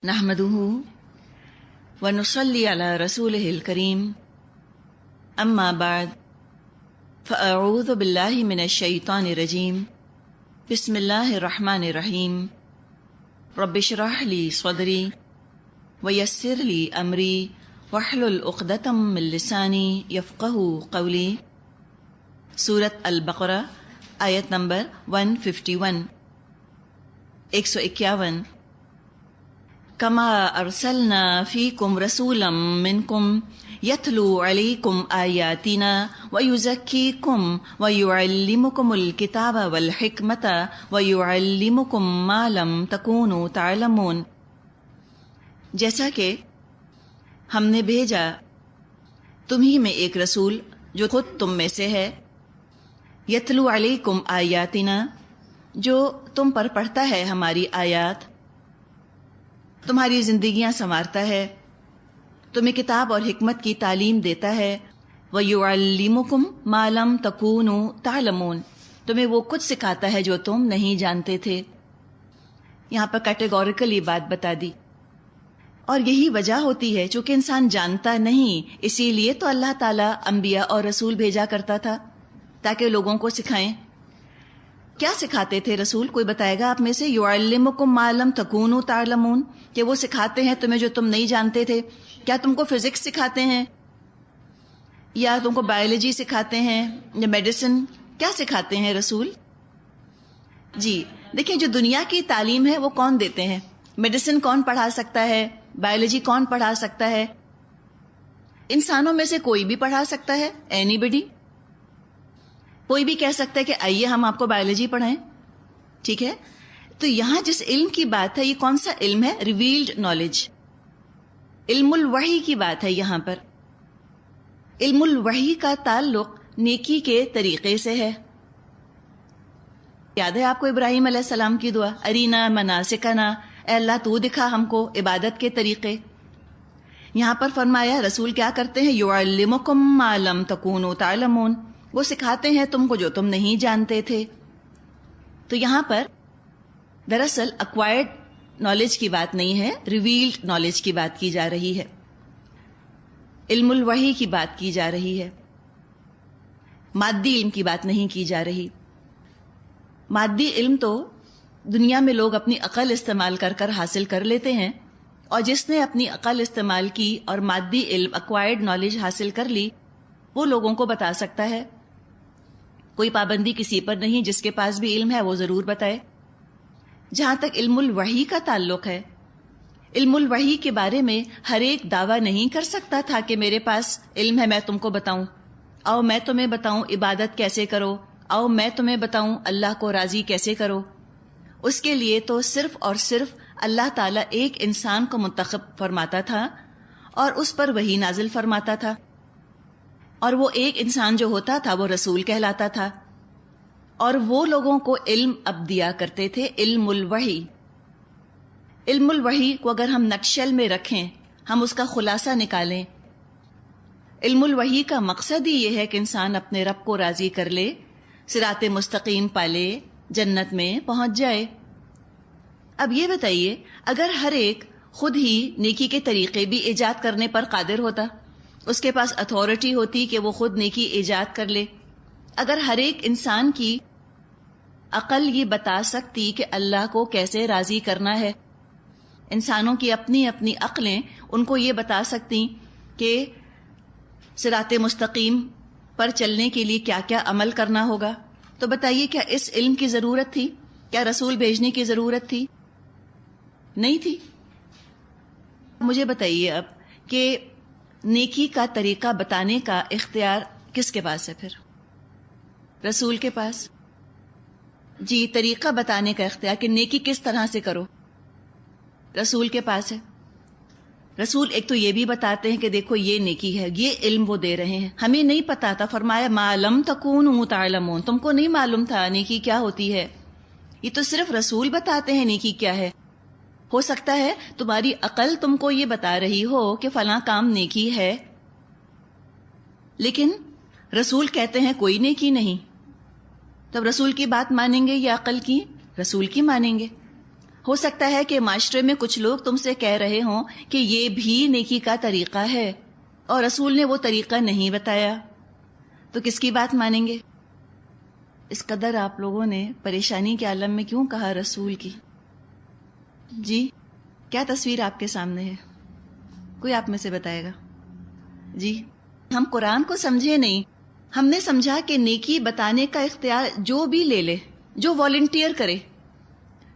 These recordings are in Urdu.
نحمده ونصلي على رسوله الكريم أما بعد فأعوذ بالله من الشيطان الرجيم بسم الله الرحمن الرحيم رب اشرح لي صدري ويسر لي أمري واحلل عقدة من لساني يفقهوا قولي سورة البقرہ آیت نمبر 151 151 کما ارسلنا فیکم رسولا منکم یتلو علیکم آیاتنا ویزکیکم ویعلمکم الکتاب والحکمت ویعلمکم ما لم تکونوا تعلمون، جیسا کہ ہم نے بھیجا تمہیں میں ایک رسول جو خود تم میں سے ہے، یتلو علیکم آیاتنا، جو تم پر پڑھتا ہے ہماری آیات، تمہاری زندگیاں سنوارتا ہے، تمہیں کتاب اور حکمت کی تعلیم دیتا ہے، وَيُعَلِّمُكُمْ مَا لَمْ تَكُونُوا تَعْلَمُونَ، تمہیں وہ کچھ سکھاتا ہے جو تم نہیں جانتے تھے۔ یہاں پر کیٹیگوریکل یہ بات بتا دی، اور یہی وجہ ہوتی ہے چونکہ انسان جانتا نہیں، اسی لیے تو اللہ تعالیٰ انبیاء اور رسول بھیجا کرتا تھا تاکہ لوگوں کو سکھائیں۔ کیا سکھاتے تھے رسول؟ کوئی بتائے گا آپ میں سے؟ یعلمکم ما لم تکونوا تعلمون، کہ وہ سکھاتے ہیں تمہیں جو تم نہیں جانتے تھے۔ کیا تم کو فزکس سکھاتے ہیں، یا تم کو بایولوجی سکھاتے ہیں، یا میڈیسن؟ کیا سکھاتے ہیں رسول؟ جی دیکھیں، جو دنیا کی تعلیم ہے وہ کون دیتے ہیں؟ میڈیسن کون پڑھا سکتا ہے؟ بایولوجی کون پڑھا سکتا ہے؟ انسانوں میں سے کوئی بھی پڑھا سکتا ہے، اینی بڈی۔ کوئی بھی کہہ سکتا ہے کہ آئیے ہم آپ کو بایولوجی پڑھائیں، ٹھیک ہے؟ تو یہاں جس علم کی بات ہے، یہ کون سا علم ہے؟ ریویلڈ نالج، علم الوحی کی بات ہے یہاں پر۔ علم الوحی کا تعلق نیکی کے طریقے سے ہے۔ یاد ہے آپ کو ابراہیم علیہ السلام کی دعا، ارینا مناسکنا، اے اللہ تو دکھا ہم کو عبادت کے طریقے۔ یہاں پر فرمایا رسول کیا کرتے ہیں؟ یعلمکم ما لم تکونوا تعلمون، وہ سکھاتے ہیں تم کو جو تم نہیں جانتے تھے۔ تو یہاں پر دراصل ایکوائرڈ نالج کی بات نہیں ہے، ریویلڈ نالج کی بات کی جا رہی ہے، علم الوحی کی بات کی جا رہی ہے، مادی علم کی بات نہیں کی جا رہی۔ مادی علم تو دنیا میں لوگ اپنی عقل استعمال کر کر حاصل کر لیتے ہیں، اور جس نے اپنی عقل استعمال کی اور مادی علم ایکوائرڈ نالج حاصل کر لی، وہ لوگوں کو بتا سکتا ہے۔ کوئی پابندی کسی پر نہیں، جس کے پاس بھی علم ہے وہ ضرور بتائے۔ جہاں تک علم الوحی کا تعلق ہے، علم الوحی کے بارے میں ہر ایک دعویٰ نہیں کر سکتا تھا کہ میرے پاس علم ہے، میں تم کو بتاؤں، آؤ میں تمہیں بتاؤں عبادت کیسے کرو، آؤ میں تمہیں بتاؤں اللہ کو راضی کیسے کرو۔ اس کے لیے تو صرف اور صرف اللہ تعالیٰ ایک انسان کو منتخب فرماتا تھا اور اس پر وحی نازل فرماتا تھا، اور وہ ایک انسان جو ہوتا تھا وہ رسول کہلاتا تھا، اور وہ لوگوں کو علم اب دیا کرتے تھے، علم الوحی۔ علم الوحی کو اگر ہم نقشل میں رکھیں، ہم اس کا خلاصہ نکالیں، علم الوحی کا مقصد ہی یہ ہے کہ انسان اپنے رب کو راضی کر لے، صراط مستقیم پالے، جنت میں پہنچ جائے۔ اب یہ بتائیے، اگر ہر ایک خود ہی نیکی کے طریقے بھی ایجاد کرنے پر قادر ہوتا، اس کے پاس اتھارٹی ہوتی کہ وہ خود نیکی ایجاد کر لے، اگر ہر ایک انسان کی عقل یہ بتا سکتی کہ اللہ کو کیسے راضی کرنا ہے، انسانوں کی اپنی اپنی عقلیں ان کو یہ بتا سکتی کہ صراط مستقیم پر چلنے کے لیے کیا کیا عمل کرنا ہوگا، تو بتائیے کیا اس علم کی ضرورت تھی؟ کیا رسول بھیجنے کی ضرورت تھی؟ نہیں تھی۔ مجھے بتائیے اب کہ نیکی کا طریقہ بتانے کا اختیار کس کے پاس ہے؟ پھر رسول کے پاس۔ جی، طریقہ بتانے کا اختیار کہ نیکی کس طرح سے کرو، رسول کے پاس ہے۔ رسول ایک تو یہ بھی بتاتے ہیں کہ دیکھو یہ نیکی ہے، یہ علم وہ دے رہے ہیں، ہمیں نہیں پتا تھا، فرمایا ما لم تکونوا تعلمون، تم کو نہیں معلوم تھا نیکی کیا ہوتی ہے، یہ تو صرف رسول بتاتے ہیں نیکی کیا ہے۔ ہو سکتا ہے تمہاری عقل تم کو یہ بتا رہی ہو کہ فلاں کام نیکی ہے، لیکن رسول کہتے ہیں کوئی نیکی نہیں، تب رسول کی بات مانیں گے یا عقل کی؟ رسول کی مانیں گے۔ ہو سکتا ہے کہ معاشرے میں کچھ لوگ تم سے کہہ رہے ہوں کہ یہ بھی نیکی کا طریقہ ہے اور رسول نے وہ طریقہ نہیں بتایا، تو کس کی بات مانیں گے؟ اس قدر آپ لوگوں نے پریشانی کے عالم میں کیوں کہا رسول کی؟ جی کیا تصویر آپ کے سامنے ہے؟ کوئی آپ میں سے بتائے گا؟ جی ہم قرآن کو سمجھے نہیں، ہم نے سمجھا کہ نیکی بتانے کا اختیار جو بھی لے لے، جو والنٹیئر کرے،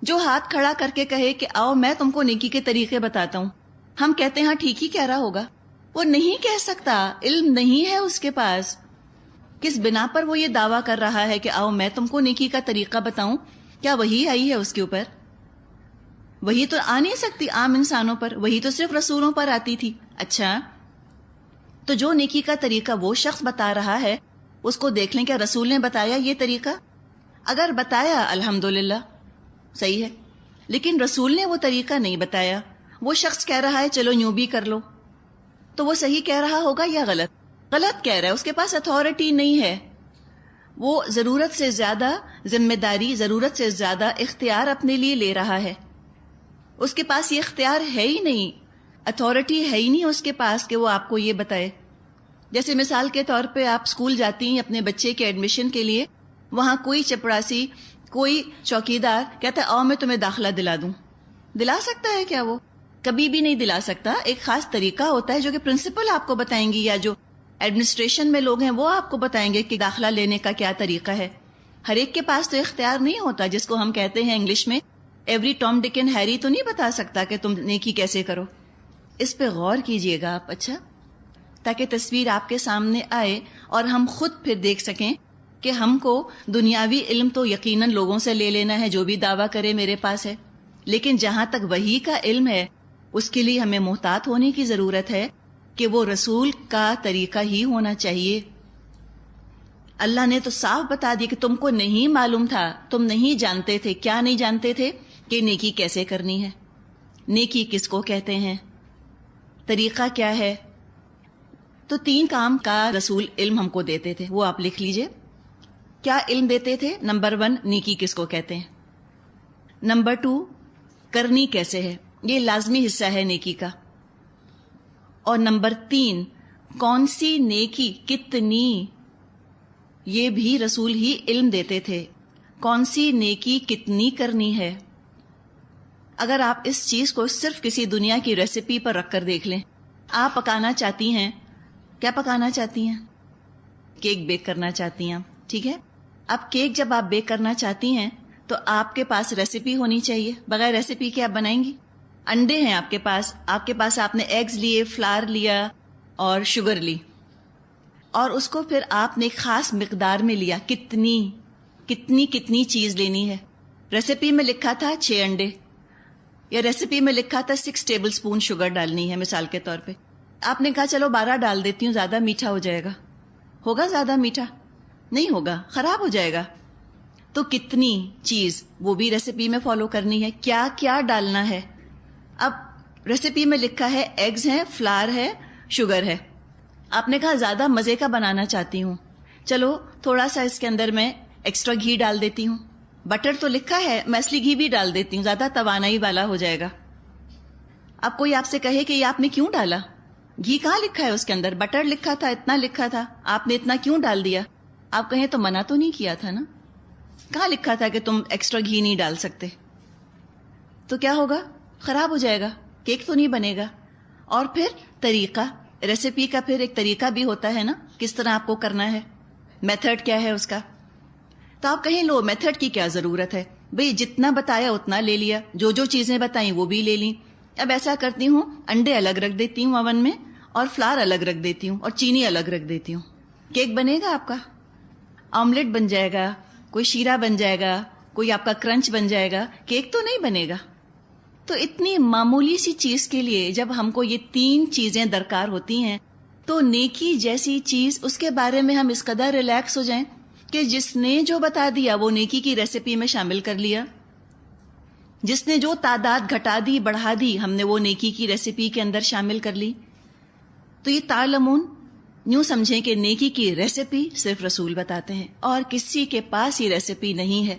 جو ہاتھ کھڑا کر کے کہے کہ آؤ میں تم کو نیکی کے طریقے بتاتا ہوں، ہم کہتے ہیں ہاں ٹھیک ہی کہہ رہا ہوگا۔ وہ نہیں کہہ سکتا، علم نہیں ہے اس کے پاس۔ کس بنا پر وہ یہ دعویٰ کر رہا ہے کہ آؤ میں تم کو نیکی کا طریقہ بتاؤں؟ کیا وحی آئی ہے اس کے اوپر؟ وہی تو آ نہیں سکتی عام انسانوں پر، وہی تو صرف رسولوں پر آتی تھی۔ اچھا تو جو نیکی کا طریقہ وہ شخص بتا رہا ہے اس کو دیکھ لیں، کیا رسول نے بتایا یہ طریقہ؟ اگر بتایا الحمدللہ صحیح ہے، لیکن رسول نے وہ طریقہ نہیں بتایا، وہ شخص کہہ رہا ہے چلو یوں بھی کر لو، تو وہ صحیح کہہ رہا ہوگا یا غلط؟ غلط کہہ رہا ہے، اس کے پاس اتھارٹی نہیں ہے، وہ ضرورت سے زیادہ ذمہ داری، ضرورت سے زیادہ اختیار اپنے لیے لے رہا ہے، اس کے پاس یہ اختیار ہے ہی نہیں، اتھارٹی ہے ہی نہیں اس کے پاس کہ وہ آپ کو یہ بتائے۔ جیسے مثال کے طور پہ آپ اسکول جاتی ہیں اپنے بچے کے ایڈمیشن کے لیے، وہاں کوئی چپڑاسی، کوئی چوکیدار کہتا ہے آؤ میں تمہیں داخلہ دلا دوں، دلا سکتا ہے کیا؟ وہ کبھی بھی نہیں دلا سکتا۔ ایک خاص طریقہ ہوتا ہے جو کہ پرنسپل آپ کو بتائیں گی، یا جو ایڈمنسٹریشن میں لوگ ہیں وہ آپ کو بتائیں گے کہ داخلہ لینے کا کیا طریقہ ہے۔ ہر ایک کے پاس تو اختیار نہیں ہوتا، جس کو ہم کہتے ہیں انگلش میں ایوری ٹام ڈک اینڈ ہیری تو نہیں بتا سکتا کہ تم نیکی کیسے کرو۔ اس پہ غور کیجئے گا آپ، اچھا، تاکہ تصویر آپ کے سامنے آئے اور ہم خود پھر دیکھ سکیں کہ ہم کو دنیاوی علم تو یقیناً لوگوں سے لے لینا ہے جو بھی دعویٰ کرے میرے پاس ہے، لیکن جہاں تک وحی کا علم ہے اس کے لیے ہمیں محتاط ہونے کی ضرورت ہے کہ وہ رسول کا طریقہ ہی ہونا چاہیے۔ اللہ نے تو صاف بتا دی کہ تم کو نہیں معلوم تھا، تم نہیں جانتے تھے۔ کیا نہیں جانتے تھے؟ کہ نیکی کیسے کرنی ہے، نیکی کس کو کہتے ہیں، طریقہ کیا ہے۔ تو 3 کام کا رسول علم ہم کو دیتے تھے، وہ آپ لکھ لیجئے۔ کیا علم دیتے تھے؟ نمبر 1 نیکی کس کو کہتے ہیں، نمبر 2 کرنی کیسے ہے، یہ لازمی حصہ ہے نیکی کا، اور نمبر 3 کون سی نیکی کتنی، یہ بھی رسول ہی علم دیتے تھے، کون سی نیکی کتنی کرنی ہے۔ اگر آپ اس چیز کو صرف کسی دنیا کی ریسیپی پر رکھ کر دیکھ لیں، آپ پکانا چاہتی ہیں، کیا پکانا چاہتی ہیں؟ کیک بیک کرنا چاہتی ہیں، ٹھیک ہے۔ اب کیک جب آپ بیک کرنا چاہتی ہیں تو آپ کے پاس ریسیپی ہونی چاہیے، بغیر ریسیپی کے آپ بنائیں گی؟ انڈے ہیں آپ کے پاس آپ نے ایگز لیے، فلاور لیا اور شوگر لی، اور اس کو پھر آپ نے ایک خاص مقدار میں لیا۔ کتنی چیز لینی ہے؟ ریسیپی میں لکھا تھا 6 انڈے، یا ریسیپی میں لکھا تھا 6 ٹیبل سپون شوگر ڈالنی ہے مثال کے طور پہ، آپ نے کہا چلو 12 ڈال دیتی ہوں، زیادہ میٹھا ہو جائے گا۔ ہوگا زیادہ میٹھا؟ نہیں ہوگا، خراب ہو جائے گا۔ تو کتنی چیز وہ بھی ریسیپی میں فالو کرنی ہے، کیا کیا ڈالنا ہے۔ اب ریسیپی میں لکھا ہے ایگز ہیں، فلاور ہے، شوگر ہے، آپ نے کہا زیادہ مزے کا بنانا چاہتی ہوں، چلو تھوڑا سا اس کے اندر میں ایکسٹرا گھی ڈال دیتی ہوں، بٹر تو لکھا ہے، میں اصلی گھی بھی ڈال دیتی ہوں، زیادہ توانائی والا ہو جائے گا۔ اب کوئی آپ سے کہے کہ یہ آپ نے کیوں ڈالا، گھی کہاں لکھا ہے اس کے اندر، بٹر لکھا تھا، اتنا لکھا تھا، آپ نے اتنا کیوں ڈال دیا؟ آپ کہیں تو منع تو نہیں کیا تھا نا، کہاں لکھا تھا کہ تم ایکسٹرا گھی نہیں ڈال سکتے؟ تو کیا ہوگا؟ خراب ہو جائے گا، کیک تو نہیں بنے گا۔ اور پھر طریقہ، ریسیپی کا پھر ایک طریقہ بھی ہوتا ہے نا، کس طرح آپ کو کرنا ہے، میتھڈ کیا ہے اس کا۔ تو آپ کہیں لو میتھڈ کی کیا ضرورت ہے، بھئی جتنا بتایا اتنا لے لیا، جو چیزیں بتائیں وہ بھی لے لیں۔ اب ایسا کرتی ہوں، انڈے الگ رکھ دیتی ہوں اوون میں، اور فلاور الگ رکھ دیتی ہوں، اور چینی الگ رکھ دیتی ہوں، کیک بنے گا آپ کا، آملیٹ بن جائے گا، کوئی شیرہ بن جائے گا، کوئی آپ کا کرنچ بن جائے گا، کیک تو نہیں بنے گا۔ تو اتنی معمولی سی چیز کے لیے جب ہم کو یہ 3 چیزیں درکار ہوتی ہیں، تو نیکی جیسی چیز، اس کے بارے میں ہم اس قدر ریلیکس ہو جائیں کہ جس نے جو بتا دیا وہ نیکی کی ریسیپی میں شامل کر لیا، جس نے جو تعداد گھٹا دی بڑھا دی ہم نے وہ نیکی کی ریسیپی کے اندر شامل کر لی۔ تو یہ تعلمون، یوں سمجھیں کہ نیکی کی ریسیپی صرف رسول بتاتے ہیں، اور کسی کے پاس یہ ریسیپی نہیں ہے۔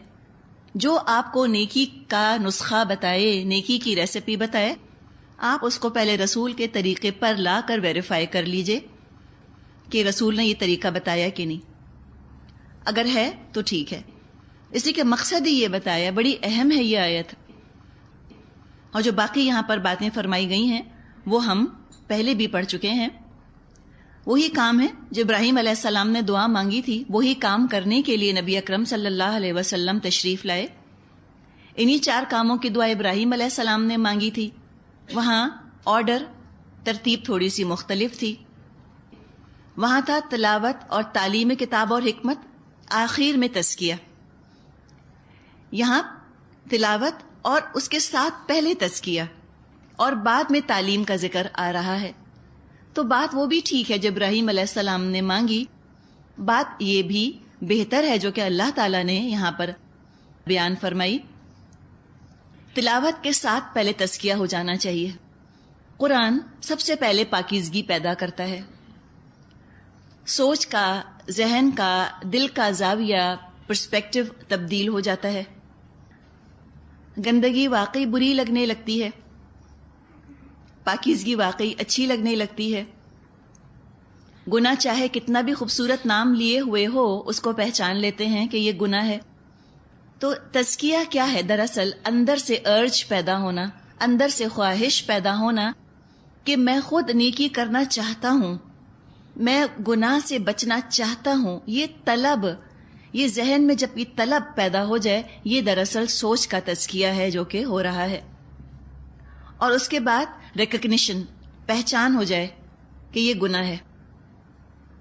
جو آپ کو نیکی کا نسخہ بتائے، نیکی کی ریسیپی بتائے، آپ اس کو پہلے رسول کے طریقے پر لا کر ویریفائی کر لیجئے کہ رسول نے یہ طریقہ بتایا کہ نہیں. اگر ہے تو ٹھیک ہے، اس لیے کہ مقصد ہی یہ بتایا. بڑی اہم ہے یہ آیت. اور جو باقی یہاں پر باتیں فرمائی گئی ہیں وہ ہم پہلے بھی پڑھ چکے ہیں. وہی کام ہے جو ابراہیم علیہ السلام نے دعا مانگی تھی، وہی کام کرنے کے لیے نبی اکرم صلی اللہ علیہ وسلم تشریف لائے. انہی 4 کاموں کی دعا ابراہیم علیہ السلام نے مانگی تھی. وہاں آرڈر، ترتیب تھوڑی سی مختلف تھی. وہاں تھا تلاوت اور تعلیم کتاب اور حکمت، آخر میں تزکیہ. یہاں تلاوت اور اس کے ساتھ پہلے تزکیہ اور بعد میں تعلیم کا ذکر آ رہا ہے. تو بات وہ بھی ٹھیک ہے جو ابراہیم علیہ السلام نے مانگی. بات یہ بھی بہتر ہے جو کہ اللہ تعالیٰ نے یہاں پر بیان فرمائی. تلاوت کے ساتھ پہلے تزکیہ ہو جانا چاہیے. قرآن سب سے پہلے پاکیزگی پیدا کرتا ہے. سوچ کا، ذہن کا، دل کا زاویہ، پرسپیکٹو تبدیل ہو جاتا ہے. گندگی واقعی بری لگنے لگتی ہے، پاکیزگی واقعی اچھی لگنے لگتی ہے. گناہ چاہے کتنا بھی خوبصورت نام لیے ہوئے ہو، اس کو پہچان لیتے ہیں کہ یہ گناہ ہے. تو تزکیہ کیا ہے؟ دراصل اندر سے ارج پیدا ہونا، اندر سے خواہش پیدا ہونا کہ میں خود نیکی کرنا چاہتا ہوں، میں گناہ سے بچنا چاہتا ہوں. یہ طلب، یہ ذہن میں جب یہ طلب پیدا ہو جائے، یہ دراصل سوچ کا تزکیہ ہے جو کہ ہو رہا ہے. اور اس کے بعد ریکگنیشن، پہچان ہو جائے کہ یہ گناہ ہے.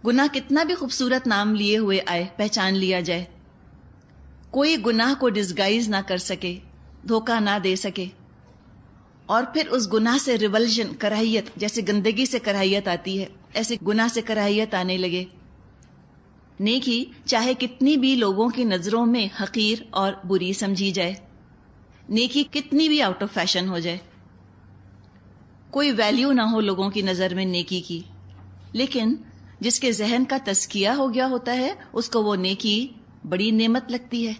گناہ کتنا بھی خوبصورت نام لیے ہوئے آئے، پہچان لیا جائے. کوئی گناہ کو ڈسگائز نہ کر سکے، دھوکہ نہ دے سکے. اور پھر اس گناہ سے ریولژن، کراہیت، جیسے گندگی سے کراہیت آتی ہے، ایسے گناہ سے کراہیت آنے لگے. نیکی چاہے کتنی بھی لوگوں کی نظروں میں حقیر اور بری سمجھی جائے، نیکی کتنی بھی آؤٹ آف فیشن ہو جائے، کوئی ویلیو نہ ہو لوگوں کی نظر میں نیکی کی، لیکن جس کے ذہن کا تزکیہ ہو گیا ہوتا ہے اس کو وہ نیکی بڑی نعمت لگتی ہے،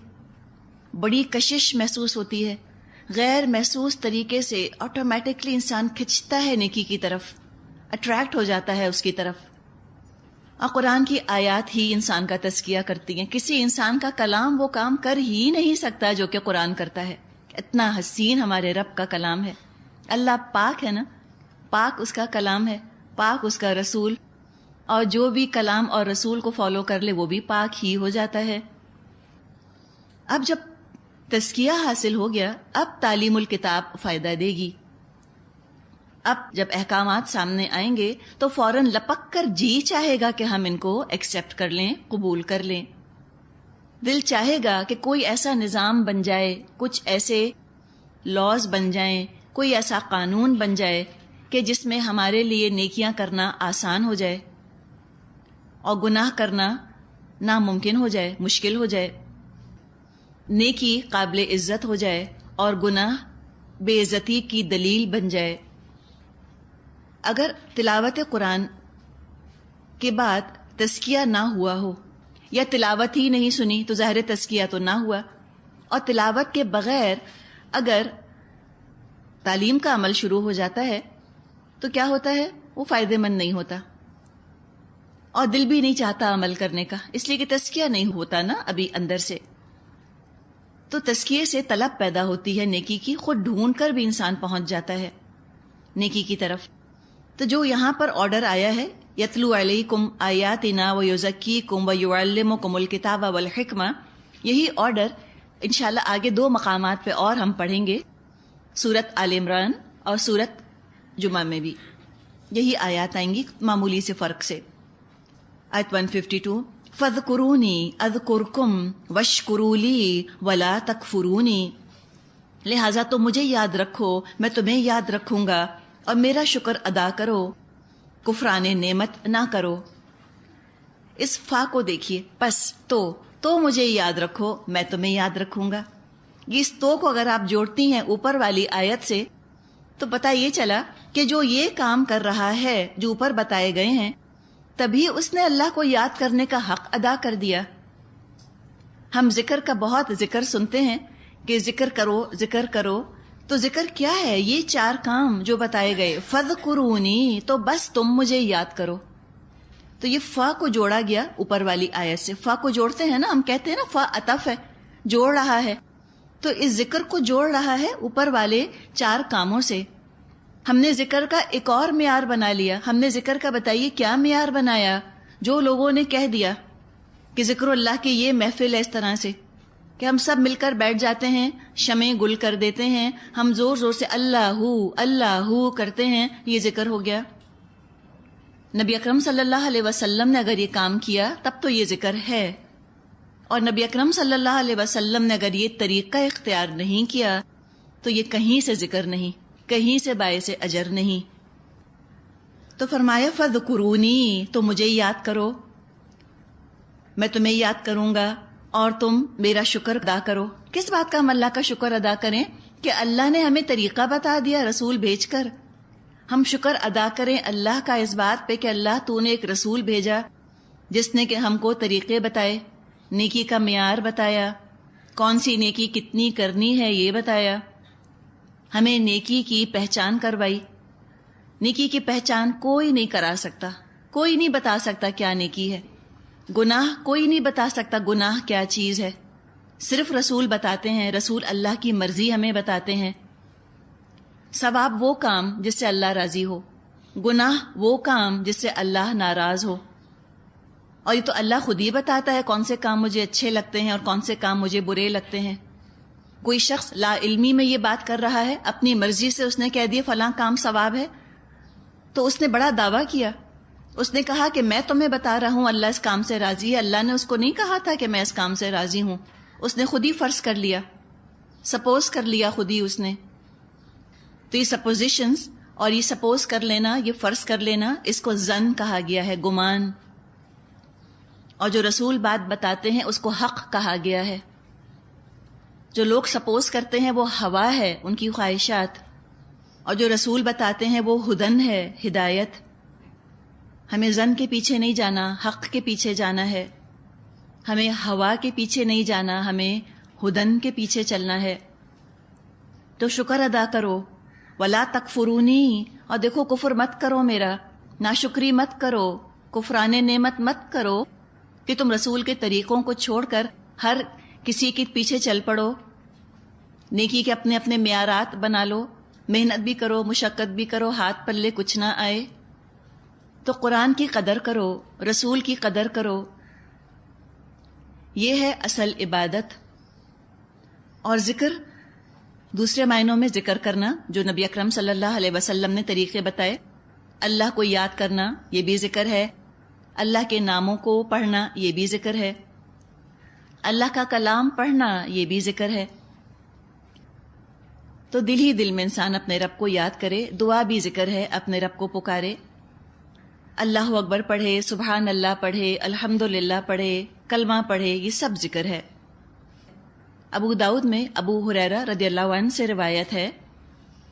بڑی کشش محسوس ہوتی ہے. غیر محسوس طریقے سے آٹومیٹکلی انسان کھنچتا ہے نیکی کی طرف، اٹریکٹ ہو جاتا ہے اس کی طرف. اور قرآن کی آیات ہی انسان کا تزکیہ کرتی ہیں. کسی انسان کا کلام وہ کام کر ہی نہیں سکتا جو کہ قرآن کرتا ہے. اتنا حسین ہمارے رب کا کلام ہے. اللہ پاک ہے نا، پاک اس کا کلام ہے، پاک اس کا رسول، اور جو بھی کلام اور رسول کو فالو کر لے وہ بھی پاک ہی ہو جاتا ہے. اب جب تزکیہ حاصل ہو گیا، اب تعلیم الکتاب فائدہ دے گی. اب جب احکامات سامنے آئیں گے تو فوراً لپک کر جی چاہے گا کہ ہم ان کو ایکسیپٹ کر لیں، قبول کر لیں. دل چاہے گا کہ کوئی ایسا نظام بن جائے، کچھ ایسے لاز بن جائیں، کوئی ایسا قانون بن جائے کہ جس میں ہمارے لیے نیکیاں کرنا آسان ہو جائے اور گناہ کرنا ناممکن ہو جائے، مشکل ہو جائے. نیکی قابل عزت ہو جائے اور گناہ بے عزتی کی دلیل بن جائے. اگر تلاوت قرآن کے بعد تزکیہ نہ ہوا ہو یا تلاوت ہی نہیں سنی تو ظاہر تزکیہ تو نہ ہوا. اور تلاوت کے بغیر اگر تعلیم کا عمل شروع ہو جاتا ہے تو کیا ہوتا ہے؟ وہ فائدہ مند نہیں ہوتا اور دل بھی نہیں چاہتا عمل کرنے کا، اس لیے کہ تزکیہ نہیں ہوتا نا ابھی اندر سے. تو تزکیے سے طلب پیدا ہوتی ہے نیکی کی، خود ڈھونڈ کر بھی انسان پہنچ جاتا ہے نیکی کی طرف. تو جو یہاں پر آرڈر آیا ہے یتلو علیکم آیاتنا ویزکیکم ویعلمکم الکتاب والحکمہ، یہی آرڈر انشاءاللہ آگے 2 مقامات پہ اور ہم پڑھیں گے، سورت آل عمران اور سورت جمعہ میں بھی یہی آیات آئیں گی معمولی سے فرق سے. آیت 152 فَاذْكُرُونِي أَذْكُرْكُمْ وَاشْكُرُوا لِي وَلَا تَكْفُرُونِي، لہٰذا تو مجھے یاد رکھو، میں تمہیں یاد رکھوں گا اور میرا شکر ادا کرو، کفران نعمت نہ کرو. اس فا کو دیکھیے، پس تو مجھے یاد رکھو، میں تمہیں یاد رکھوں گا. اس تو کو اگر آپ جوڑتی ہیں اوپر والی آیت سے تو پتہ یہ چلا کہ جو یہ کام کر رہا ہے جو اوپر بتائے گئے ہیں، تبھی اس نے اللہ کو یاد کرنے کا حق ادا کر دیا. ہم ذکر کا بہت ذکر سنتے ہیں کہ ذکر کرو ذکر کرو. تو ذکر کیا ہے؟ یہ 4 کام جو بتائے گئے. فَاذْكُرُونِی، تو بس تم مجھے یاد کرو. تو یہ فا کو جوڑا گیا اوپر والی آیت سے. فا کو جوڑتے ہیں نا، ہم کہتے ہیں نا فا عطف ہے، جوڑ رہا ہے. تو اس ذکر کو جوڑ رہا ہے اوپر والے 4 کاموں سے. ہم نے ذکر کا ایک اور معیار بنا لیا. ہم نے ذکر کا بتائیے کیا معیار بنایا؟ جو لوگوں نے کہہ دیا کہ ذکر اللہ کی یہ محفل ہے اس طرح سے کہ ہم سب مل کر بیٹھ جاتے ہیں، شمع گل کر دیتے ہیں، ہم زور زور سے اللہ اللہ کرتے ہیں، یہ ذکر ہو گیا. نبی اکرم صلی اللہ علیہ وسلم نے اگر یہ کام کیا تب تو یہ ذکر ہے. اور نبی اکرم صلی اللہ علیہ وسلم نے اگر یہ طریقہ اختیار نہیں کیا تو یہ کہیں سے ذکر نہیں، کہیں سے باعث اجر نہیں. تو فرمایا فَاذْكُرُونِی، تو مجھے یاد کرو، میں تمہیں یاد کروں گا اور تم میرا شکر ادا کرو. کس بات کا ہم اللہ کا شکر ادا کریں؟ کہ اللہ نے ہمیں طریقہ بتا دیا رسول بھیج کر. ہم شکر ادا کریں اللہ کا اس بات پہ کہ اللہ تو نے ایک رسول بھیجا جس نے کہ ہم کو طریقے بتائے، نیکی کا معیار بتایا، کون سی نیکی کتنی کرنی ہے یہ بتایا، ہمیں نیکی کی پہچان کروائی. نیکی کی پہچان کوئی نہیں کرا سکتا، کوئی نہیں بتا سکتا کیا نیکی ہے. گناہ کوئی نہیں بتا سکتا گناہ کیا چیز ہے، صرف رسول بتاتے ہیں. رسول اللہ کی مرضی ہمیں بتاتے ہیں. ثواب وہ کام جس سے اللہ راضی ہو، گناہ وہ کام جس سے اللہ ناراض ہو. اور یہ تو اللہ خود ہی بتاتا ہے کون سے کام مجھے اچھے لگتے ہیں اور کون سے کام مجھے برے لگتے ہیں. کوئی شخص لا علمی میں یہ بات کر رہا ہے، اپنی مرضی سے اس نے کہہ دیا فلاں کام ثواب ہے، تو اس نے بڑا دعویٰ کیا. اس نے کہا کہ میں تمہیں بتا رہا ہوں اللہ اس کام سے راضی ہے. اللہ نے اس کو نہیں کہا تھا کہ میں اس کام سے راضی ہوں. اس نے خود ہی فرض کر لیا، سپوز کر لیا خود ہی اس نے. تو یہ سپوزیشنز اور یہ سپوز کر لینا، یہ فرض کر لینا، اس کو ظن کہا گیا ہے، گمان. اور جو رسول بات بتاتے ہیں اس کو حق کہا گیا ہے. جو لوگ سپوز کرتے ہیں وہ ہوا ہے، ان کی خواہشات. اور جو رسول بتاتے ہیں وہ ہدن ہے، ہدایت. ہمیں ظن کے پیچھے نہیں جانا، حق کے پیچھے جانا ہے. ہمیں ہوا کے پیچھے نہیں جانا، ہمیں ہدن کے پیچھے چلنا ہے. تو شکر ادا کرو. ولا تکفرونی، اور دیکھو کفر مت کرو میرا، ناشکری مت کرو، کفران نعمت مت کرو کہ تم رسول کے طریقوں کو چھوڑ کر ہر کسی کے پیچھے چل پڑو. نیکی کے اپنے اپنے معیارات بنا لو، محنت بھی کرو، مشقت بھی کرو، ہاتھ پلے کچھ نہ آئے. تو قرآن کی قدر کرو، رسول کی قدر کرو. یہ ہے اصل عبادت. اور ذکر دوسرے معنوں میں ذکر کرنا جو نبی اکرم صلی اللہ علیہ وسلم نے طریقے بتائے. اللہ کو یاد کرنا یہ بھی ذکر ہے، اللہ کے ناموں کو پڑھنا یہ بھی ذکر ہے، اللہ کا کلام پڑھنا یہ بھی ذکر ہے. تو دل ہی دل میں انسان اپنے رب کو یاد کرے. دعا بھی ذکر ہے، اپنے رب کو پکارے، اللہ اکبر پڑھے، سبحان اللہ پڑھے، الحمدللہ پڑھے، کلمہ پڑھے، یہ سب ذکر ہے. ابو داؤد میں ابو ہریرہ رضی اللہ عنہ سے روایت ہے،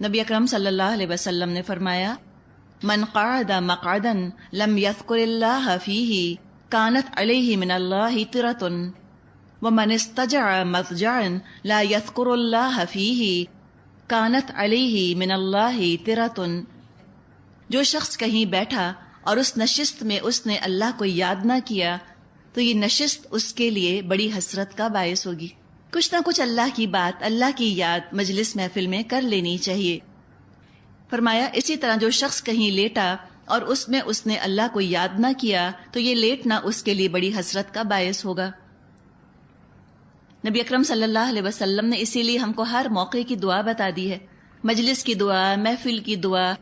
نبی اکرم صلی اللہ علیہ وسلم نے فرمایا من قعد مقعدا لم يذكر الله فيه كانت عليه من الله طرة ومن استجع مضجعا لا يذكر الله فيه كانت عليه من الله طرة. جو شخص کہیں بیٹھا اور اس نشست میں اس نے اللہ کو یاد نہ کیا تو یہ نشست اس کے لیے بڑی حسرت کا باعث ہوگی. کچھ نہ کچھ اللہ کی بات، اللہ کی یاد مجلس محفل میں کر لینی چاہیے. فرمایا اسی طرح جو شخص کہیں لیٹا اور اس میں اس نے اللہ کو یاد نہ کیا تو یہ لیٹنا اس کے لیے بڑی حسرت کا باعث ہوگا. نبی اکرم صلی اللہ علیہ وسلم نے اسی لیے ہم کو ہر موقع کی دعا بتا دی ہے. مجلس کی دعا، محفل کی دعا،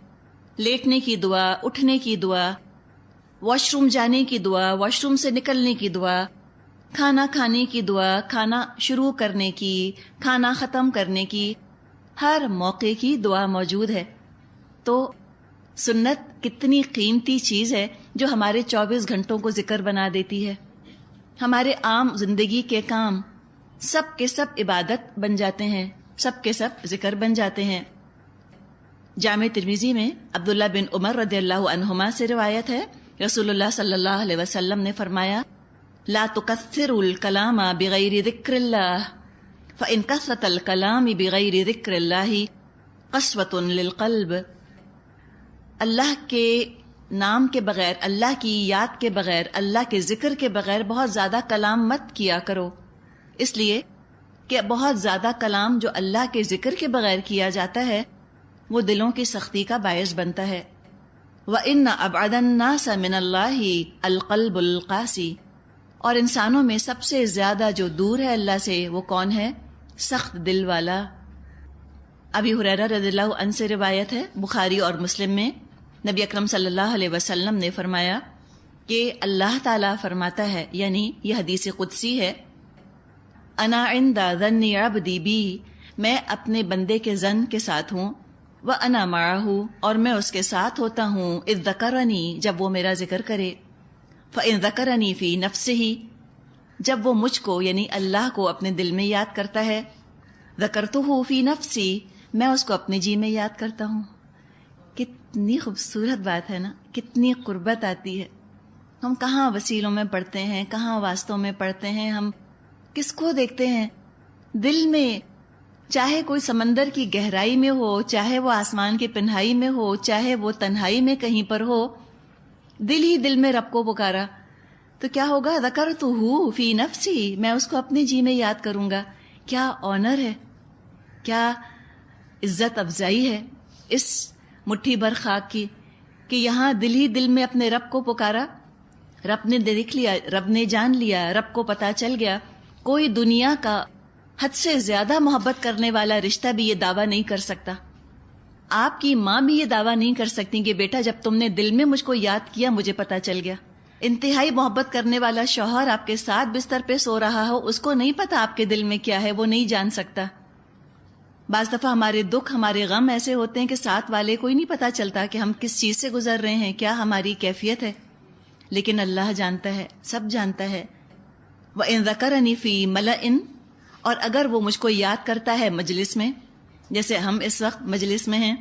لیٹنے کی دعا، اٹھنے کی دعا، واش روم جانے کی دعا، واش روم سے نکلنے کی دعا، کھانا کھانے کی دعا، کھانا شروع کرنے کی، کھانا ختم کرنے کی، ہر موقع کی دعا موجود ہے. تو سنت کتنی قیمتی چیز ہے جو ہمارے 24 گھنٹوں کو ذکر بنا دیتی ہے. ہمارے عام زندگی کے کام سب کے سب عبادت بن جاتے ہیں، سب کے سب ذکر بن جاتے ہیں. جامع ترمذی میں عبداللہ بن عمر رضی اللہ عنہما سے روایت ہے، رسول اللہ صلی اللہ علیہ وسلم نے فرمایا لا تکثروا الکلام بغیر ذکر اللہ فإن كثرة الكلام بغیر ذکر اللہ قسوة للقلب، اللہ کے نام کے بغیر، اللہ کی یاد کے بغیر، اللہ کے ذکر کے بغیر بہت زیادہ کلام مت کیا کرو، اس لیے کہ بہت زیادہ کلام جو اللہ کے ذکر کے بغیر کیا جاتا ہے وہ دلوں کی سختی کا باعث بنتا ہے۔ وَإِنَّ أَبْعَدَ النَّاسَ مِنَ اللَّهِ الْقَلْبُ الْقَاسِي، اور انسانوں میں سب سے زیادہ جو دور ہے اللہ سے وہ کون ہے؟ سخت دل والا۔ ابی ہریرہ رضی اللہ عنہ سے روایت ہے، بخاری اور مسلم میں، نبی اکرم صلی اللہ علیہ وسلم نے فرمایا کہ اللہ تعالیٰ فرماتا ہے، یعنی یہ حدیث قدسی ہے، انا عند ظن عبدی بی، میں اپنے بندے کے ظن کے ساتھ ہوں، وانا معہ، اور میں اس کے ساتھ ہوتا ہوں، اذ ذکرنی، جب وہ میرا ذکر کرے، فإن ذکرنی فی نفسہ، جب وہ مجھ کو یعنی اللہ کو اپنے دل میں یاد کرتا ہے، ذکرتہ فی نفسی، میں اس کو اپنے جی میں یاد کرتا ہوں۔ کتنی خوبصورت بات ہے نا، کتنی قربت آتی ہے۔ ہم کہاں وسیلوں میں پڑھتے ہیں، کہاں واسطوں میں پڑھتے ہیں، ہم کس کو دیکھتے ہیں؟ دل میں، چاہے کوئی سمندر کی گہرائی میں ہو، چاہے وہ آسمان کی پنہائی میں ہو، چاہے وہ تنہائی میں کہیں پر ہو، دل ہی دل میں رب کو پکارا تو کیا ہوگا؟ ذکرتہ فی نفسی، میں اس کو اپنے جی میں یاد کروں گا۔ کیا آنر ہے، کیا عزت افزائی ہے اس مٹھی بھر خاک کی کہ یہاں دل ہی دل میں اپنے رب کو پکارا، رب نے دیکھ لیا، رب نے جان لیا، رب کو پتہ چل گیا۔ کوئی دنیا کا حد سے زیادہ محبت کرنے والا رشتہ بھی یہ دعویٰ نہیں کر سکتا۔ آپ کی ماں بھی یہ دعویٰ نہیں کر سکتی کہ بیٹا جب تم نے دل میں مجھ کو یاد کیا مجھے پتہ چل گیا۔ انتہائی محبت کرنے والا شوہر آپ کے ساتھ بستر پہ سو رہا ہو، اس کو نہیں پتا آپ کے دل میں کیا ہے، وہ نہیں جان سکتا۔ بعض دفعہ ہمارے دکھ، ہمارے غم ایسے ہوتے ہیں کہ ساتھ والے کو ہی نہیں پتا چلتا کہ ہم کس چیز سے گزر رہے ہیں، کیا ہماری کیفیت ہے، لیکن اللہ جانتا ہے، سب جانتا ہے۔ وَإِن ذَكَرَنِي فِي مَلَئٍ، اور اگر وہ مجھ کو یاد کرتا ہے مجلس میں، جیسے ہم اس وقت مجلس میں ہیں،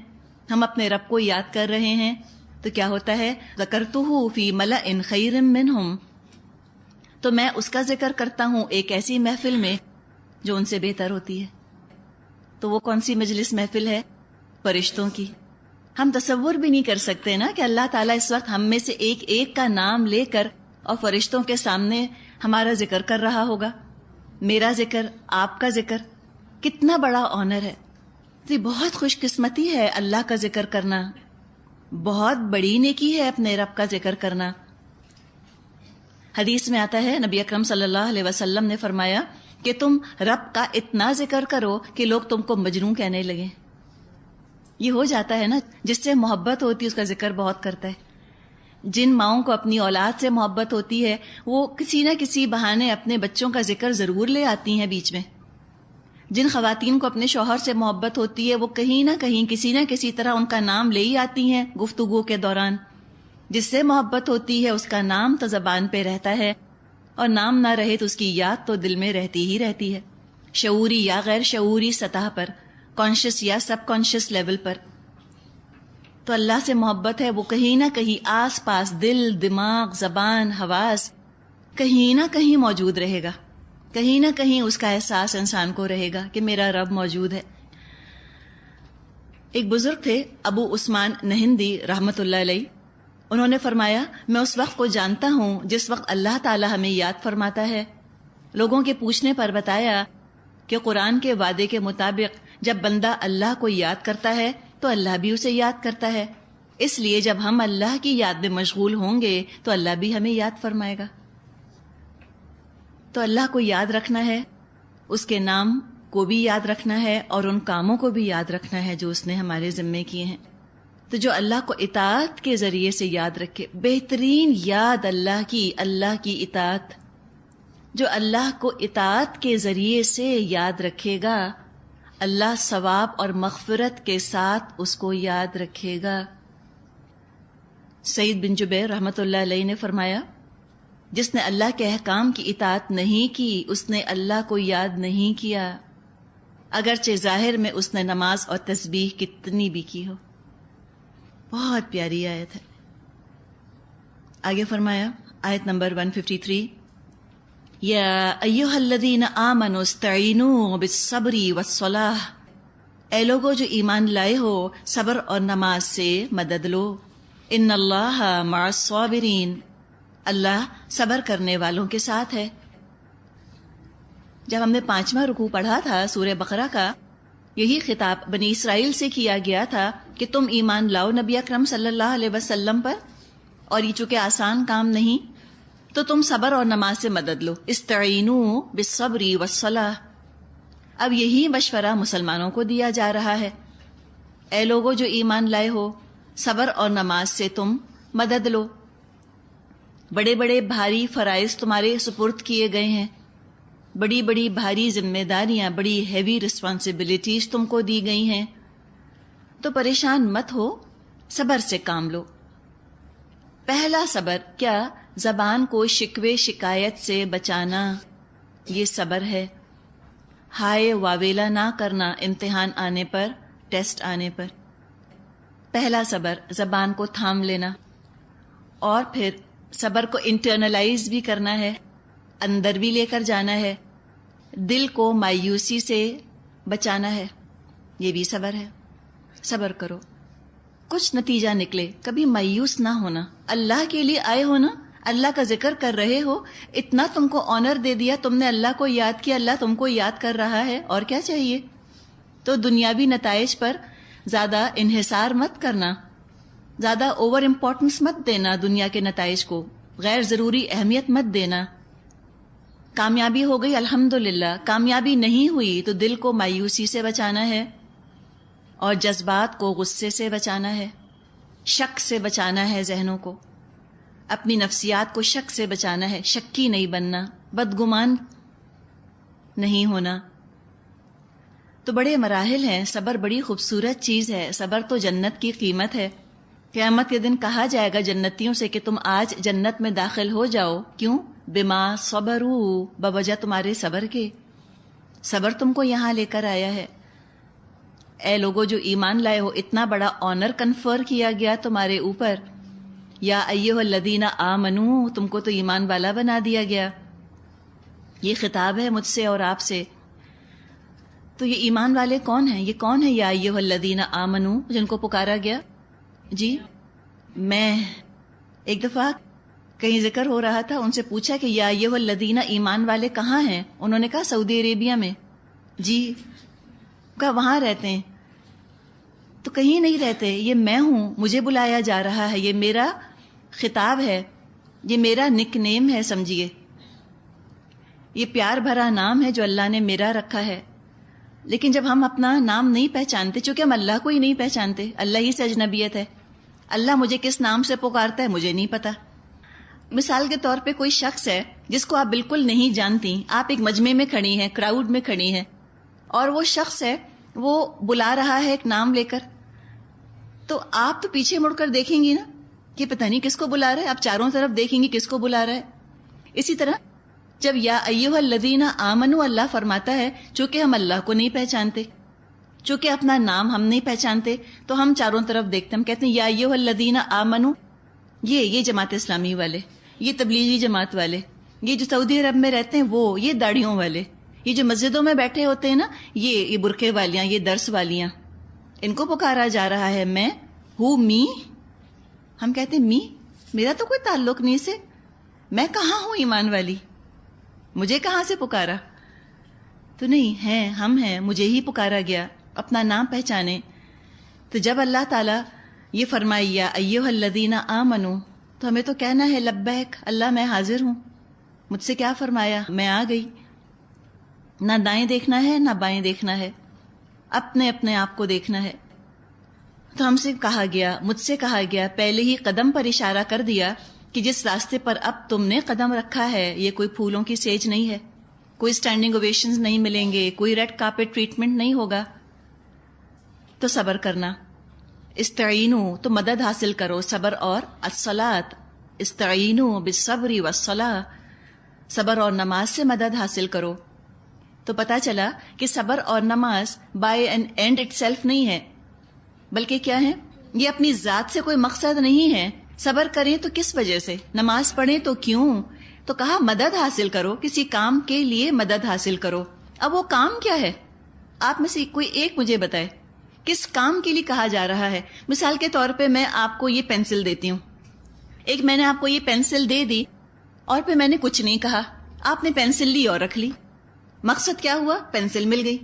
ہم اپنے رب کو یاد کر رہے ہیں، تو کیا ہوتا ہے؟ ذَكَرْتُهُ فِي مَلَئٍ خَيْرٍ مِّنْهُمْ، تو میں اس کا ذکر کرتا ہوں ایک ایسی محفل میں جو ان سے بہتر ہوتی ہے۔ تو وہ کون سی مجلس محفل ہے؟ فرشتوں کی۔ ہم تصور بھی نہیں کر سکتے نا کہ اللہ تعالیٰ اس وقت ہم میں سے ایک ایک کا نام لے کر اور فرشتوں کے سامنے ہمارا ذکر کر رہا ہوگا۔ میرا ذکر، آپ کا ذکر، کتنا بڑا آنر ہے۔ یہ بہت خوش قسمتی ہے اللہ کا ذکر کرنا، بہت بڑی نیکی ہے اپنے رب کا ذکر کرنا۔ حدیث میں آتا ہے، نبی اکرم صلی اللہ علیہ وسلم نے فرمایا کہ تم رب کا اتنا ذکر کرو کہ لوگ تم کو مجنون کہنے لگیں۔ یہ ہو جاتا ہے نا، جس سے محبت ہوتی ہے اس کا ذکر بہت کرتا ہے۔ جن ماؤں کو اپنی اولاد سے محبت ہوتی ہے وہ کسی نہ کسی بہانے اپنے بچوں کا ذکر ضرور لے آتی ہیں بیچ میں۔ جن خواتین کو اپنے شوہر سے محبت ہوتی ہے وہ کہیں نہ کہیں کسی نہ کسی طرح ان کا نام لے ہی آتی ہیں گفتگو کے دوران۔ جس سے محبت ہوتی ہے اس کا نام تو زبان پہ رہتا ہے، اور نام نہ رہے تو اس کی یاد تو دل میں رہتی ہی رہتی ہے، شعوری یا غیر شعوری سطح پر، کانشیس یا سب کانشیس لیول پر۔ تو اللہ سے محبت ہے وہ کہیں نہ کہیں آس پاس، دل، دماغ، زبان، حواس، کہیں نہ کہیں موجود رہے گا، کہیں نہ کہیں اس کا احساس انسان کو رہے گا کہ میرا رب موجود ہے۔ ایک بزرگ تھے ابو عثمان نہندی رحمت اللہ علیہ، انہوں نے فرمایا، میں اس وقت کو جانتا ہوں جس وقت اللہ تعالی ہمیں یاد فرماتا ہے۔ لوگوں کے پوچھنے پر بتایا کہ قرآن کے وعدے کے مطابق جب بندہ اللہ کو یاد کرتا ہے تو اللہ بھی اسے یاد کرتا ہے، اس لیے جب ہم اللہ کی یاد میں مشغول ہوں گے تو اللہ بھی ہمیں یاد فرمائے گا۔ تو اللہ کو یاد رکھنا ہے، اس کے نام کو بھی یاد رکھنا ہے، اور ان کاموں کو بھی یاد رکھنا ہے جو اس نے ہمارے ذمے کیے ہیں۔ تو جو اللہ کو اطاعت کے ذریعے سے یاد رکھے، بہترین یاد اللہ کی اطاعت، جو اللہ کو اطاعت کے ذریعے سے یاد رکھے گا اللہ ثواب اور مغفرت کے ساتھ اس کو یاد رکھے گا۔ سعید بن جبیر رحمت اللہ علیہ نے فرمایا، جس نے اللہ کے احکام کی اطاعت نہیں کی اس نے اللہ کو یاد نہیں کیا، اگرچہ ظاہر میں اس نے نماز اور تسبیح کتنی بھی کی ہو۔ بہت پیاری آیت ہے۔ آگے فرمایا آیت نمبر 153، یا ایھا الذین آمنوا استعینوا بالصبر والصلاۃ، اے لوگو جو ایمان لائے ہو صبر اور نماز سے مدد لو. ان اللہ مع الصابرین، اللہ صبر کرنے والوں کے ساتھ ہے. جب ہم نے 5واں رکوع پڑھا تھا سورہ بقرہ کا، یہی خطاب بنی اسرائیل سے کیا گیا تھا کہ تم ایمان لاؤ نبی اکرم صلی اللہ علیہ وسلم پر، اور یہ چونکہ آسان کام نہیں تو تم صبر اور نماز سے مدد لو. استعینوا بالصبر والصلاۃ. اب یہی مشورہ مسلمانوں کو دیا جا رہا ہے. اے لوگو جو ایمان لائے ہو صبر اور نماز سے تم مدد لو. بڑے بڑے بھاری فرائض تمہارے سپرد کیے گئے ہیں، بڑی بڑی بھاری ذمہ داریاں، بڑی ہیوی رسپانسبلٹیز تم کو دی گئی ہیں، تو پریشان مت ہو، صبر سے کام لو. پہلا صبر کیا؟ زبان کو شکوے شکایت سے بچانا، یہ صبر ہے. ہائے واویلا نہ کرنا امتحان آنے پر، ٹیسٹ آنے پر. پہلا صبر زبان کو تھام لینا، اور پھر صبر کو انٹرنلائز بھی کرنا ہے، اندر بھی لے کر جانا ہے. دل کو مایوسی سے بچانا ہے، یہ بھی صبر ہے. صبر کرو، کچھ نتیجہ نکلے، کبھی مایوس نہ ہونا. اللہ کے لیے آئے ہو نا، اللہ کا ذکر کر رہے ہو، اتنا تم کو آنر دے دیا، تم نے اللہ کو یاد کیا، اللہ تم کو یاد کر رہا ہے، اور کیا چاہیے؟ تو دنیاوی نتائج پر زیادہ انحصار مت کرنا، زیادہ اوور امپورٹنس مت دینا دنیا کے نتائج کو، غیر ضروری اہمیت مت دینا. کامیابی ہو گئی الحمدللہ، کامیابی نہیں ہوئی تو دل کو مایوسی سے بچانا ہے، اور جذبات کو غصے سے بچانا ہے، شک سے بچانا ہے، ذہنوں کو، اپنی نفسیات کو شک سے بچانا ہے. شکی نہیں بننا، بدگمان نہیں ہونا. تو بڑے مراحل ہیں. صبر بڑی خوبصورت چیز ہے. صبر تو جنت کی قیمت ہے. قیامت کے دن کہا جائے گا جنتیوں سے کہ تم آج جنت میں داخل ہو جاؤ. کیوں؟ بما صبروا، بوجہ تمہارے صبر کے. صبر تم کو یہاں لے کر آیا ہے. اے لوگو جو ایمان لائے ہو، اتنا بڑا آنر کنفر کیا گیا تمہارے اوپر. یا ایھا الذین آمنو، تم کو تو ایمان والا بنا دیا گیا. یہ خطاب ہے مجھ سے اور آپ سے. تو یہ ایمان والے کون ہیں؟ یہ کون ہے یا ایھا الذین آمنو جن کو پکارا گیا؟ جی، میں ایک دفعہ کہیں ذکر ہو رہا تھا، ان سے پوچھا کہ یا ایھا الذین، ایمان والے کہاں ہیں؟ انہوں نے کہا سعودی عربیہ میں. جی، کہا وہاں رہتے ہیں. تو کہیں نہیں رہتے، یہ میں ہوں، مجھے بلایا جا رہا ہے، یہ میرا خطاب ہے، یہ میرا نک نیم ہے، سمجھیے. یہ پیار بھرا نام ہے جو اللہ نے میرا رکھا ہے. لیکن جب ہم اپنا نام نہیں پہچانتے، چونکہ ہم اللہ کو ہی نہیں پہچانتے، اللہ ہی سے اجنبیت ہے. اللہ مجھے کس نام سے پکارتا ہے مجھے نہیں پتا. مثال کے طور پہ کوئی شخص ہے جس کو آپ بالکل نہیں جانتی، آپ ایک مجمع میں کھڑی ہیں، کراؤڈ میں کھڑی ہیں، اور وہ شخص ہے وہ بلا رہا ہے ایک نام لے کر. تو آپ تو پیچھے مڑ کر دیکھیں گی نا کہ پتہ نہیں کس کو بلا رہا ہے. آپ چاروں طرف دیکھیں گی کس کو بلا رہا ہے. اسی طرح جب یا ایھا الذین آمنو اللہ فرماتا ہے، چونکہ ہم اللہ کو نہیں پہچانتے، چونکہ اپنا نام ہم نہیں پہچانتے، تو ہم چاروں طرف دیکھتے ہیں، ہم کہتے ہیں یا ایھا الذین آمنو، یہ جماعت اسلامی والے، یہ تبلیغی جماعت والے، یہ جو سعودی عرب میں رہتے ہیں وہ، یہ داڑھیوں والے، یہ جو مسجدوں میں بیٹھے ہوتے ہیں نا، یہ برقعے والیاں، یہ درس والیاں، ان کو پکارا جا رہا ہے. میں ہوں می، ہم کہتے ہیں می، میرا تو کوئی تعلق نہیں سے، میں کہاں ہوں ایمان والی، مجھے کہاں سے پکارا؟ تو نہیں ہیں، ہم ہیں، مجھے ہی پکارا گیا. اپنا نام پہچانے. تو جب اللہ تعالیٰ یہ فرمائی یا ایھا الذین آمنو، تو ہمیں تو کہنا ہے لبیک اللہ، میں حاضر ہوں. مجھ سے کیا فرمایا، میں آ گئی. نہ دائیں دیکھنا ہے نہ بائیں دیکھنا ہے، اپنے اپنے آپ کو دیکھنا ہے. تو ہم سے کہا گیا، مجھ سے کہا گیا، پہلے ہی قدم پر اشارہ کر دیا کہ جس راستے پر اب تم نے قدم رکھا ہے یہ کوئی پھولوں کی سیج نہیں ہے، کوئی اسٹینڈنگ اوویشنز نہیں ملیں گے، کوئی ریڈ کارپٹ ٹریٹمنٹ نہیں ہوگا. تو صبر کرنا. استعینوا، تو مدد حاصل کرو، صبر اور الصلاۃ. استعینوا بالصبر والصلاۃ، صبر اور نماز سے مدد حاصل کرو. تو پتہ چلا کہ صبر اور نماز by in and itself نہیں ہے، بلکہ کیا ہے، یہ اپنی ذات سے کوئی مقصد نہیں ہے. صبر کریں تو کس وجہ سے، نماز پڑھیں تو کیوں، تو کہا مدد حاصل کرو، کسی کام کے لیے مدد حاصل کرو. اب وہ کام کیا ہے؟ آپ میں سے کوئی ایک مجھے بتائے کس کام کے لیے کہا جا رہا ہے. مثال کے طور پہ میں آپ کو یہ پینسل دیتی ہوں. ایک میں نے آپ کو یہ پینسل دے دی اور پھر میں نے کچھ نہیں کہا، آپ نے پینسل لی اور رکھ لی. مقصد کیا ہوا؟ پینسل مل گئی.